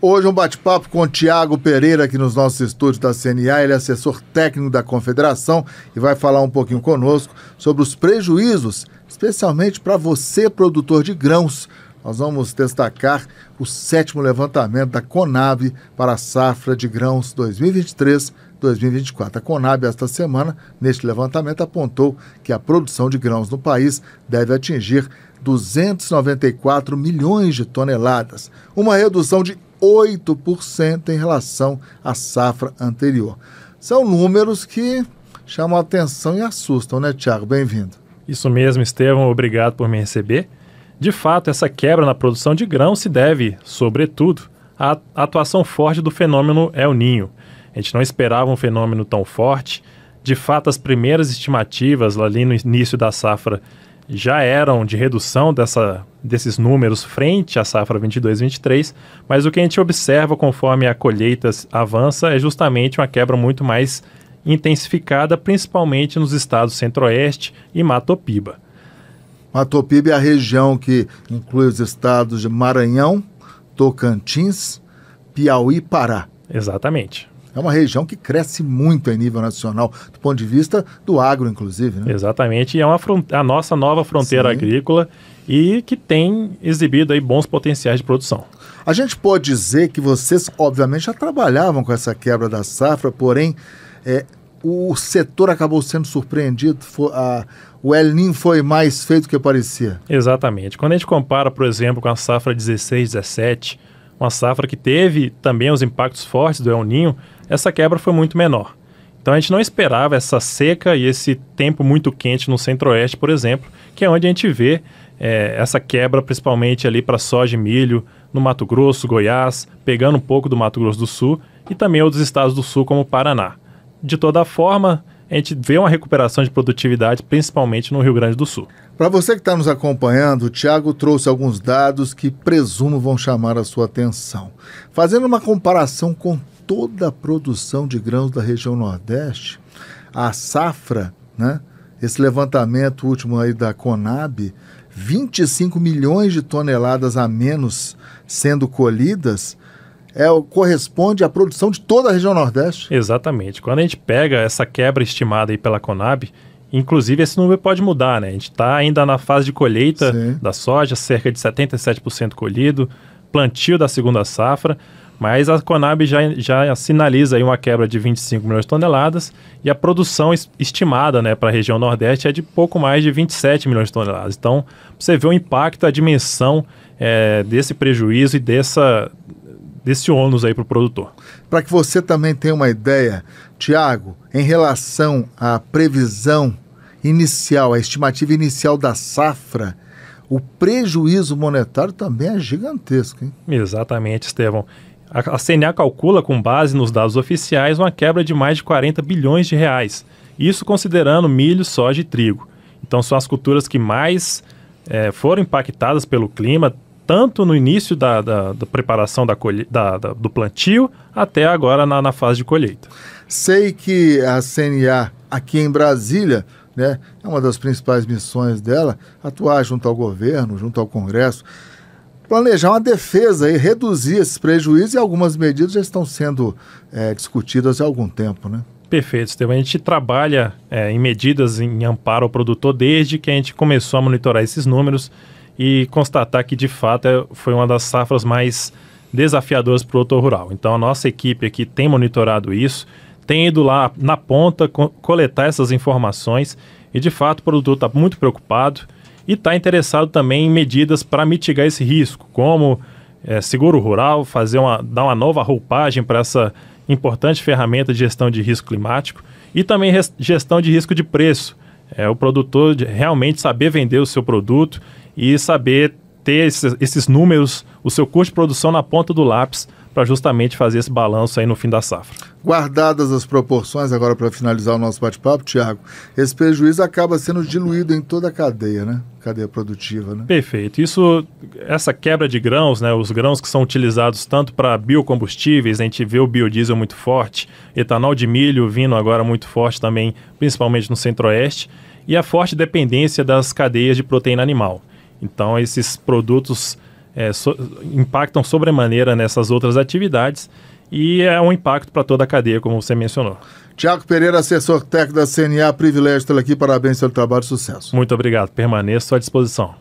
Hoje um bate-papo com o Thiago Pereira aqui nos nossos estúdios da CNA, ele é assessor técnico da Confederação e vai falar um pouquinho conosco sobre os prejuízos, especialmente para você, produtor de grãos. Nós vamos destacar o 7º levantamento da Conab para a safra de grãos 2023-2024. A Conab, esta semana, neste levantamento, apontou que a produção de grãos no país deve atingir 294 milhões de toneladas, uma redução de 8% em relação à safra anterior. São números que chamam a atenção e assustam, né, Thiago? Bem-vindo. Isso mesmo, Estevão. Obrigado por me receber. De fato, essa quebra na produção de grãos se deve, sobretudo, à atuação forte do fenômeno El Niño. A gente não esperava um fenômeno tão forte. De fato, as primeiras estimativas ali no início da safra já eram de redução desses números frente à safra 22-23, mas o que a gente observa conforme a colheita avança é justamente uma quebra muito mais intensificada, principalmente nos estados Centro-Oeste e Mato Piba. Mato Piba é a região que inclui os estados de Maranhão, Tocantins, Piauí e Pará. Exatamente. É uma região que cresce muito em nível nacional, do ponto de vista do agro, inclusive, né? Exatamente, e é a nossa nova fronteira agrícola e que tem exibido aí bons potenciais de produção. A gente pode dizer que vocês, obviamente, já trabalhavam com essa quebra da safra, porém, o setor acabou sendo surpreendido, o El Niño foi mais feito do que parecia. Exatamente. Quando a gente compara, por exemplo, com a safra 16-17, uma safra que teve também os impactos fortes do El Niño, essa quebra foi muito menor. Então a gente não esperava essa seca e esse tempo muito quente no Centro-Oeste, por exemplo, que é onde a gente vê essa quebra principalmente ali para soja e milho, no Mato Grosso, Goiás, pegando um pouco do Mato Grosso do Sul e também outros estados do Sul como o Paraná. De toda forma, a gente vê uma recuperação de produtividade, principalmente no Rio Grande do Sul. Para você que está nos acompanhando, o Thiago trouxe alguns dados que presumo vão chamar a sua atenção. Fazendo uma comparação com toda a produção de grãos da região Nordeste, a safra, né, esse levantamento último aí da Conab, 25 milhões de toneladas a menos sendo colhidas, corresponde à produção de toda a região Nordeste. Exatamente. Quando a gente pega essa quebra estimada aí pela Conab, inclusive esse número pode mudar, né? A gente está ainda na fase de colheita da soja, cerca de 77% colhido, plantio da segunda safra, mas a Conab já sinaliza aí uma quebra de 25 milhões de toneladas e a produção estimada, né, para a região Nordeste é de pouco mais de 27 milhões de toneladas. Então, você vê o impacto, a dimensão desse prejuízo e desse ônus aí para o produtor. Para que você também tenha uma ideia, Thiago, em relação à previsão inicial, a estimativa inicial da safra, o prejuízo monetário também é gigantesco, hein? Exatamente, Estevão. A CNA calcula, com base nos dados oficiais, uma quebra de mais de 40 bilhões de reais. Isso considerando milho, soja e trigo. Então são as culturas que mais foram impactadas pelo clima, tanto no início da preparação do plantio até agora na fase de colheita. Sei que a CNA aqui em Brasília, né, é uma das principais missões dela, atuar junto ao governo, junto ao Congresso, planejar uma defesa e reduzir esses prejuízos, e algumas medidas já estão sendo discutidas há algum tempo, né? Perfeito, Estevão. A gente trabalha em medidas em amparo ao produtor desde que a gente começou a monitorar esses números e constatar que, de fato, foi uma das safras mais desafiadoras para o produtor rural. Então, a nossa equipe aqui tem monitorado isso, tem ido lá na ponta coletar essas informações e, de fato, o produtor está muito preocupado e está interessado também em medidas para mitigar esse risco, como seguro rural, dar uma nova roupagem para essa importante ferramenta de gestão de risco climático e também gestão de risco de preço. O produtor realmente saber vender o seu produto e saber ter esses números, o seu custo de produção na ponta do lápis, para justamente fazer esse balanço aí no fim da safra. Guardadas as proporções, agora para finalizar o nosso bate-papo, Thiago, esse prejuízo acaba sendo diluído em toda a cadeia, né? Cadeia produtiva, né? Perfeito. Essa quebra de grãos, né? Os grãos que são utilizados tanto para biocombustíveis, a gente vê o biodiesel muito forte, etanol de milho vindo agora muito forte também, principalmente no Centro-Oeste, e a forte dependência das cadeias de proteína animal. Então, esses produtos impactam sobremaneira nessas outras atividades e é um impacto para toda a cadeia, como você mencionou. Tiago Pereira, assessor técnico da CNA, privilégio tê-lo aqui, parabéns pelo trabalho e sucesso. Muito obrigado, permaneço à disposição.